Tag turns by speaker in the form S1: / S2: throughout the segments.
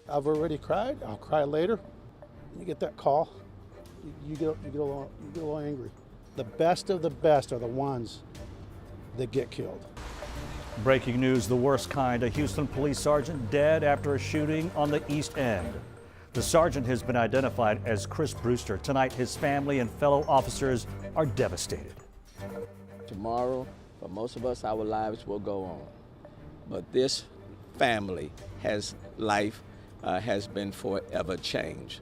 S1: I've already cried. I'll cry later. You get that call, you get a little angry. The best of the best are the ones that get killed.
S2: Breaking news, the worst kind. A Houston police sergeant dead after a shooting on the East End. The sergeant has been identified as Chris Brewster. Tonight, his family and fellow officers are devastated.
S3: Tomorrow, for most of us, our lives will go on. But this family life has been forever changed.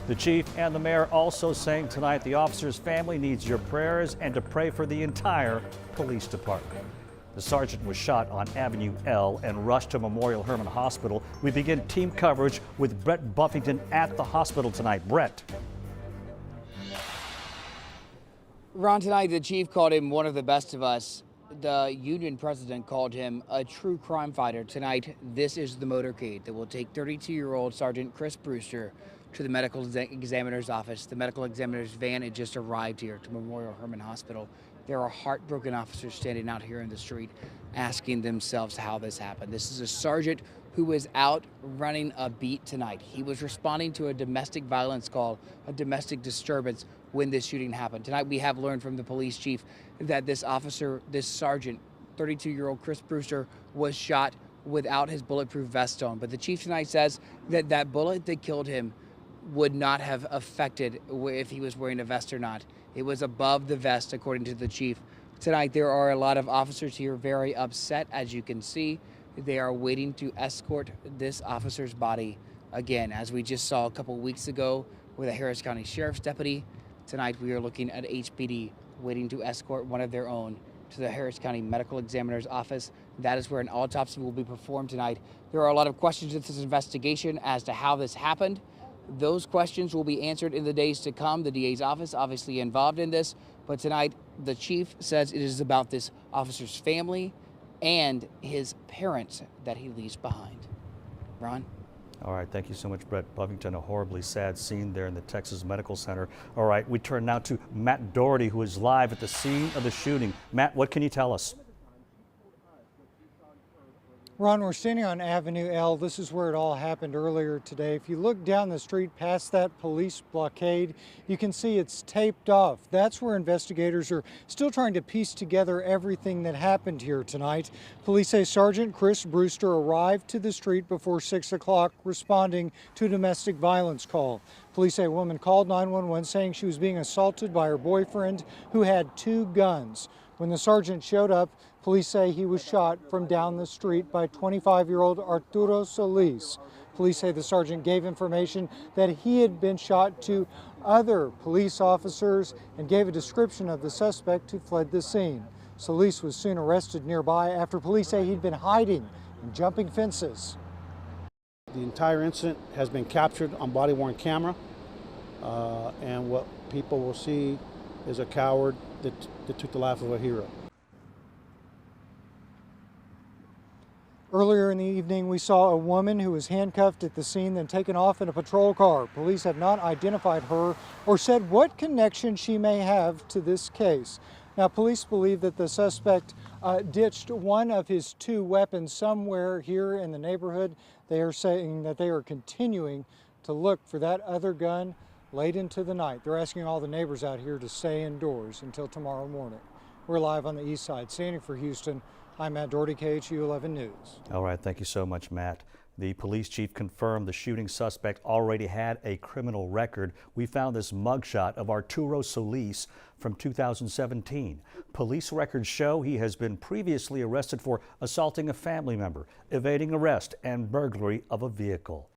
S2: The chief and the mayor also saying tonight the officer's family needs your prayers and to pray for the entire police department. The sergeant was shot on Avenue L and rushed to Memorial Hermann Hospital. We begin team coverage with Brett Buffington at the hospital tonight. Brett.
S4: Ron, tonight the chief called him one of the best of us. The union president called him a true crime fighter. Tonight, this is the motorcade that will take 32-year-old Sergeant Chris Brewster to the medical examiner's office. The medical examiner's van had just arrived here to Memorial Hermann Hospital. There are heartbroken officers standing out here in the street asking themselves how this happened. This is a sergeant who was out running a beat tonight. He was responding to a domestic violence call, a domestic disturbance when this shooting happened. Tonight we have learned from the police chief that this officer, this sergeant, 32-year-old Chris Brewster, was shot without his bulletproof vest on. But the chief tonight says that that bullet that killed him would not have affected if he was wearing a vest or not. It was above the vest, according to the chief. Tonight, there are a lot of officers here very upset, as you can see. They are waiting to escort this officer's body again, as we just saw a couple weeks ago with a Harris County Sheriff's deputy. Tonight, we are looking at HPD waiting to escort one of their own to the Harris County Medical Examiner's office. That is where an autopsy will be performed tonight. There are a lot of questions in this investigation as to how this happened. Those questions will be answered in the days to come. The DA's office obviously involved in this, but tonight the chief says it is about this officer's family and his parents that he leaves behind. Ron?
S2: All right, thank you so much, Brett Buffington. A horribly sad scene there in the Texas Medical Center. All right, we turn now to Matt Doherty, who is live at the scene of the shooting. Matt, what can you tell us?
S5: Ron, we're standing on Avenue L. This is where it all happened earlier today. If you look down the street past that police blockade, you can see it's taped off. That's where investigators are still trying to piece together everything that happened here tonight. Police say Sergeant Chris Brewster arrived to the street before 6 o'clock responding to a domestic violence call. Police say a woman called 911 saying she was being assaulted by her boyfriend who had 2 guns. When the sergeant showed up, police say he was shot from down the street by 25-year-old Arturo Solis. Police say the sergeant gave information that he had been shot to other police officers and gave a description of the suspect who fled the scene. Solis was soon arrested nearby after police say he'd been hiding and jumping fences.
S1: The entire incident has been captured on body-worn camera, and what people will see is a coward that took the life of a hero.
S5: Earlier in the evening, we saw a woman who was handcuffed at the scene, then taken off in a patrol car. Police have not identified her or said what connection she may have to this case. Now, police believe that the suspect ditched one of his 2 weapons somewhere here in the neighborhood. They are saying that they are continuing to look for that other gun late into the night. They're asking all the neighbors out here to stay indoors until tomorrow morning. We're live on the east side. Standing for Houston, I'm Matt Doherty, KHU 11 News.
S2: All right, thank you so much, Matt. The police chief confirmed the shooting suspect already had a criminal record. We found this mugshot of Arturo Solis from 2017. Police records show he has been previously arrested for assaulting a family member, evading arrest, and burglary of a vehicle.